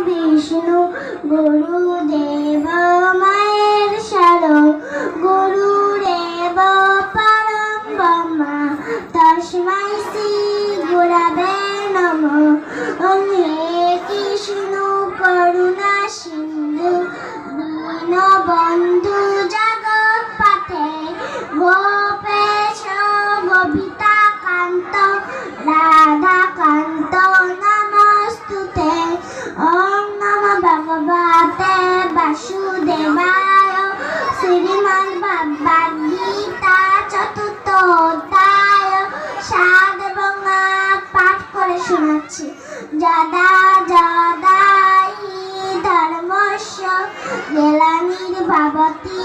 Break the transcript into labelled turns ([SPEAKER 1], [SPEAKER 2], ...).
[SPEAKER 1] বিষ্ণু গুরুদেব মায়ের শরণ গুরুদেব পরম ব্রহ্মা তস্मै শ্রী গুরবে নমঃ। হে কৃষ্ণ করুণা সিন্ধু দীনবন্ধু জগৎপতে গোপেশ গোপিকা কান্ত রাধাকান্ত নমস্তুতে। ওম নমো ভগবতে বাসুদেবায়। শ্রীমদ্ ভগবদ গীতা চতুর্থ অধ্যায় সাত এবং আট পাঠ করে শোনাচ্ছি। যদা যদা হি ধর্মস্য গ্লানির্ভবতি